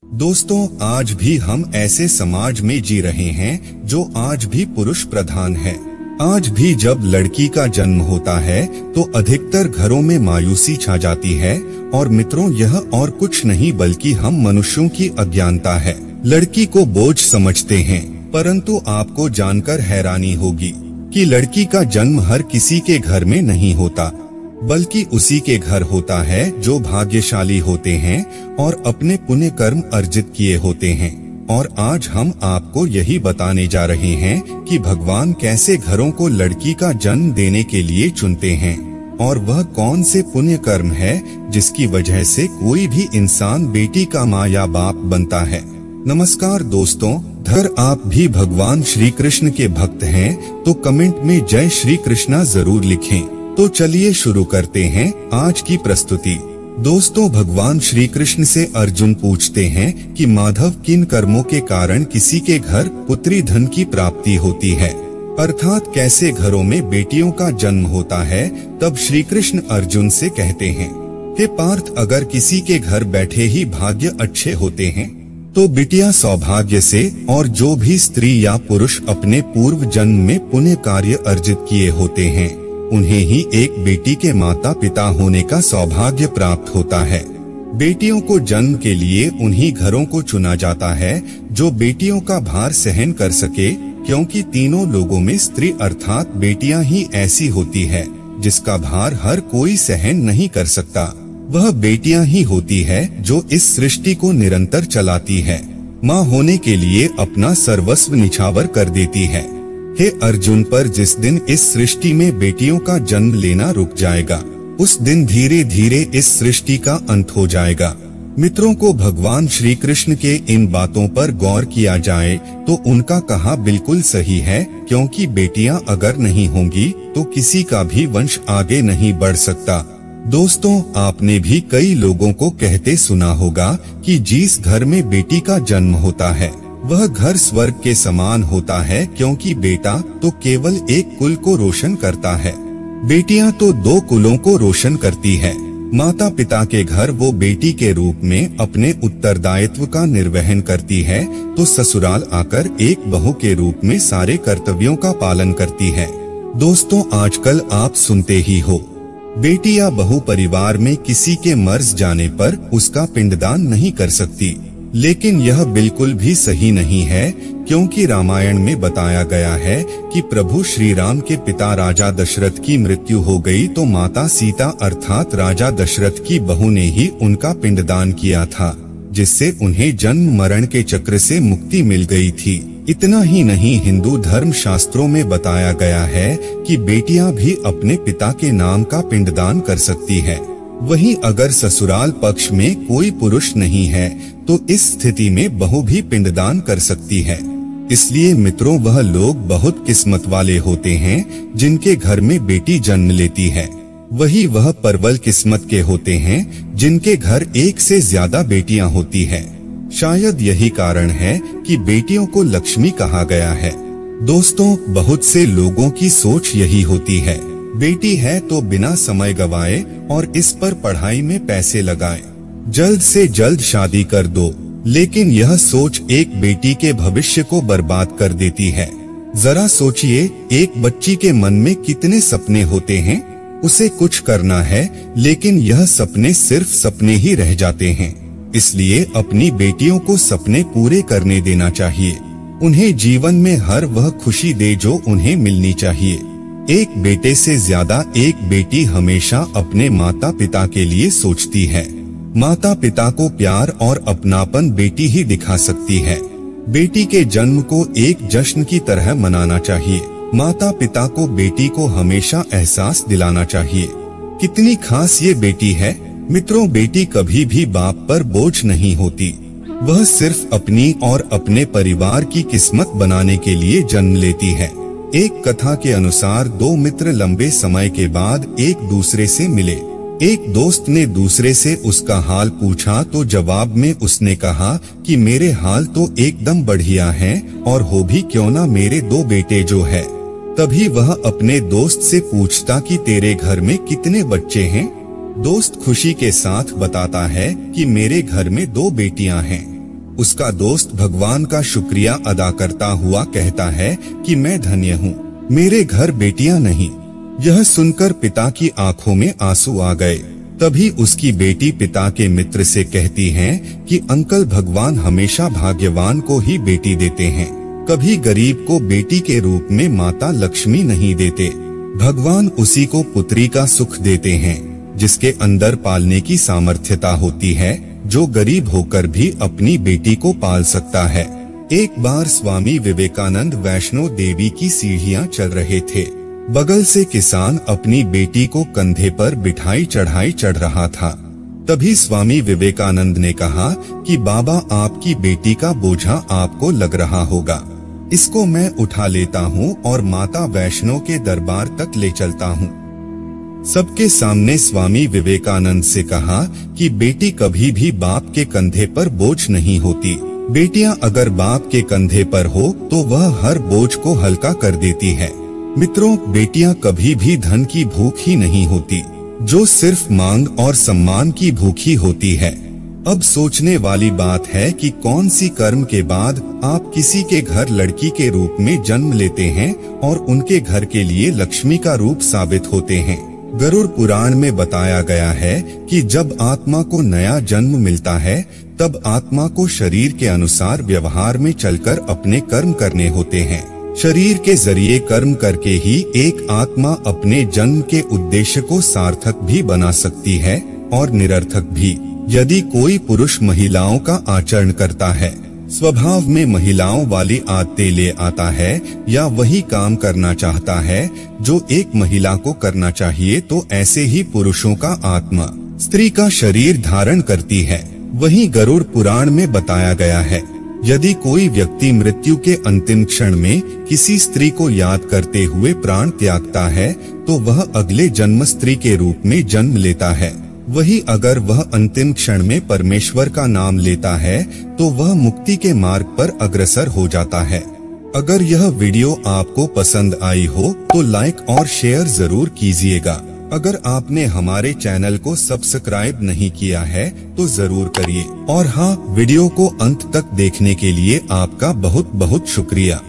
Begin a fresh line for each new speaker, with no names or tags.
दोस्तों, आज भी हम ऐसे समाज में जी रहे हैं जो आज भी पुरुष प्रधान है। आज भी जब लड़की का जन्म होता है तो अधिकतर घरों में मायूसी छा जाती है। और मित्रों, यह और कुछ नहीं बल्कि हम मनुष्यों की अज्ञानता है। लड़की को बोझ समझते हैं, परंतु आपको जानकर हैरानी होगी कि लड़की का जन्म हर किसी के घर में नहीं होता, बल्कि उसी के घर होता है जो भाग्यशाली होते हैं और अपने पुण्य कर्म अर्जित किए होते हैं। और आज हम आपको यही बताने जा रहे हैं कि भगवान कैसे घरों को लड़की का जन्म देने के लिए चुनते हैं और वह कौन से पुण्य कर्म है जिसकी वजह से कोई भी इंसान बेटी का माँ या बाप बनता है। नमस्कार दोस्तों, अगर आप भी भगवान श्री कृष्ण के भक्त हैं तो कमेंट में जय श्री कृष्णा जरूर लिखें। तो चलिए शुरू करते हैं आज की प्रस्तुति। दोस्तों, भगवान श्री कृष्ण से अर्जुन पूछते हैं कि माधव, किन कर्मों के कारण किसी के घर पुत्री धन की प्राप्ति होती है, अर्थात कैसे घरों में बेटियों का जन्म होता है। तब श्री कृष्ण अर्जुन से कहते हैं, हे पार्थ, अगर किसी के घर बैठे ही भाग्य अच्छे होते हैं तो बिटिया सौभाग्य से, और जो भी स्त्री या पुरुष अपने पूर्व जन्म में पुण्य कार्य अर्जित किए होते हैं उन्हें ही एक बेटी के माता पिता होने का सौभाग्य प्राप्त होता है। बेटियों को जन्म के लिए उन्हीं घरों को चुना जाता है जो बेटियों का भार सहन कर सके, क्योंकि तीनों लोगों में स्त्री अर्थात बेटियां ही ऐसी होती है जिसका भार हर कोई सहन नहीं कर सकता। वह बेटियां ही होती है जो इस सृष्टि को निरंतर चलाती है, माँ होने के लिए अपना सर्वस्व निछावर कर देती है। हे अर्जुन, पर जिस दिन इस सृष्टि में बेटियों का जन्म लेना रुक जाएगा, उस दिन धीरे धीरे इस सृष्टि का अंत हो जाएगा। मित्रों को भगवान श्री कृष्ण के इन बातों पर गौर किया जाए तो उनका कहा बिल्कुल सही है, क्योंकि बेटियां अगर नहीं होंगी तो किसी का भी वंश आगे नहीं बढ़ सकता। दोस्तों, आपने भी कई लोगों को कहते सुना होगा कि जिस घर में बेटी का जन्म होता है वह घर स्वर्ग के समान होता है, क्योंकि बेटा तो केवल एक कुल को रोशन करता है, बेटियां तो दो कुलों को रोशन करती है। माता पिता के घर वो बेटी के रूप में अपने उत्तरदायित्व का निर्वहन करती है, तो ससुराल आकर एक बहू के रूप में सारे कर्तव्यों का पालन करती है। दोस्तों, आजकल आप सुनते ही हो, बेटी या बहू परिवार में किसी के मर जाने पर उसका पिंडदान नहीं कर सकती, लेकिन यह बिल्कुल भी सही नहीं है, क्योंकि रामायण में बताया गया है कि प्रभु श्री राम के पिता राजा दशरथ की मृत्यु हो गई तो माता सीता अर्थात राजा दशरथ की बहू ने ही उनका पिंडदान किया था, जिससे उन्हें जन्म मरण के चक्र से मुक्ति मिल गई थी। इतना ही नहीं, हिंदू धर्म शास्त्रों में बताया गया है कि बेटियां भी अपने पिता के नाम का पिंडदान कर सकती है। वहीं अगर ससुराल पक्ष में कोई पुरुष नहीं है तो इस स्थिति में बहू भी पिंडदान कर सकती है। इसलिए मित्रों, वह लोग बहुत किस्मत वाले होते हैं जिनके घर में बेटी जन्म लेती है। वही वह परवल किस्मत के होते हैं जिनके घर एक से ज्यादा बेटियां होती है। शायद यही कारण है कि बेटियों को लक्ष्मी कहा गया है। दोस्तों, बहुत से लोगों की सोच यही होती है, बेटी है तो बिना समय गवाए और इस पर पढ़ाई में पैसे लगाएं, जल्द से जल्द शादी कर दो। लेकिन यह सोच एक बेटी के भविष्य को बर्बाद कर देती है। जरा सोचिए, एक बच्ची के मन में कितने सपने होते हैं, उसे कुछ करना है लेकिन यह सपने सिर्फ सपने ही रह जाते हैं। इसलिए अपनी बेटियों को सपने पूरे करने देना चाहिए, उन्हें जीवन में हर वह खुशी दे जो उन्हें मिलनी चाहिए। एक बेटे से ज्यादा एक बेटी हमेशा अपने माता पिता के लिए सोचती है। माता पिता को प्यार और अपनापन बेटी ही दिखा सकती है। बेटी के जन्म को एक जश्न की तरह मनाना चाहिए। माता पिता को बेटी को हमेशा एहसास दिलाना चाहिए कितनी खास ये बेटी है। मित्रों, बेटी कभी भी बाप पर बोझ नहीं होती, वह सिर्फ अपनी और अपने परिवार की किस्मत बनाने के लिए जन्म लेती है। एक कथा के अनुसार दो मित्र लंबे समय के बाद एक दूसरे से मिले। एक दोस्त ने दूसरे से उसका हाल पूछा तो जवाब में उसने कहा कि मेरे हाल तो एकदम बढ़िया हैं और हो भी क्यों ना मेरे दो बेटे जो है। तभी वह अपने दोस्त से पूछता कि तेरे घर में कितने बच्चे हैं। दोस्त खुशी के साथ बताता है कि मेरे घर में दो बेटियां हैं। उसका दोस्त भगवान का शुक्रिया अदा करता हुआ कहता है कि मैं धन्य हूँ, मेरे घर बेटियां नहीं। यह सुनकर पिता की आंखों में आंसू आ गए। तभी उसकी बेटी पिता के मित्र से कहती है कि अंकल, भगवान हमेशा भाग्यवान को ही बेटी देते हैं, कभी गरीब को बेटी के रूप में माता लक्ष्मी नहीं देते। भगवान उसी को पुत्री का सुख देते हैं जिसके अंदर पालने की सामर्थ्यता होती है, जो गरीब होकर भी अपनी बेटी को पाल सकता है। एक बार स्वामी विवेकानंद वैष्णो देवी की सीढ़ियां चल रहे थे। बगल से किसान अपनी बेटी को कंधे पर बिठाई चढ़ाई चढ़ रहा था। तभी स्वामी विवेकानंद ने कहा कि बाबा, आपकी बेटी का बोझा आपको लग रहा होगा, इसको मैं उठा लेता हूँ और माता वैष्णो के दरबार तक ले चलता हूँ। सबके सामने स्वामी विवेकानंद से कहा कि बेटी कभी भी बाप के कंधे पर बोझ नहीं होती। बेटियां अगर बाप के कंधे पर हो तो वह हर बोझ को हल्का कर देती है। मित्रों, बेटियां कभी भी धन की भूख ही नहीं होती, जो सिर्फ मांग और सम्मान की भूखी होती है। अब सोचने वाली बात है कि कौन सी कर्म के बाद आप किसी के घर लड़की के रूप में जन्म लेते हैं और उनके घर के लिए लक्ष्मी का रूप साबित होते हैं। गरुड़ पुराण में बताया गया है कि जब आत्मा को नया जन्म मिलता है तब आत्मा को शरीर के अनुसार व्यवहार में चलकर अपने कर्म करने होते हैं। शरीर के जरिए कर्म करके ही एक आत्मा अपने जन्म के उद्देश्य को सार्थक भी बना सकती है और निरर्थक भी। यदि कोई पुरुष महिलाओं का आचरण करता है, स्वभाव में महिलाओं वाली आदतें ले आता है या वही काम करना चाहता है जो एक महिला को करना चाहिए, तो ऐसे ही पुरुषों का आत्मा स्त्री का शरीर धारण करती है। वहीं गरुड़ पुराण में बताया गया है, यदि कोई व्यक्ति मृत्यु के अंतिम क्षण में किसी स्त्री को याद करते हुए प्राण त्यागता है तो वह अगले जन्म स्त्री के रूप में जन्म लेता है। वही अगर वह अंतिम क्षण में परमेश्वर का नाम लेता है तो वह मुक्ति के मार्ग पर अग्रसर हो जाता है। अगर यह वीडियो आपको पसंद आई हो तो लाइक और शेयर जरूर कीजिएगा। अगर आपने हमारे चैनल को सब्सक्राइब नहीं किया है तो जरूर करिए। और हाँ, वीडियो को अंत तक देखने के लिए आपका बहुत बहुत शुक्रिया।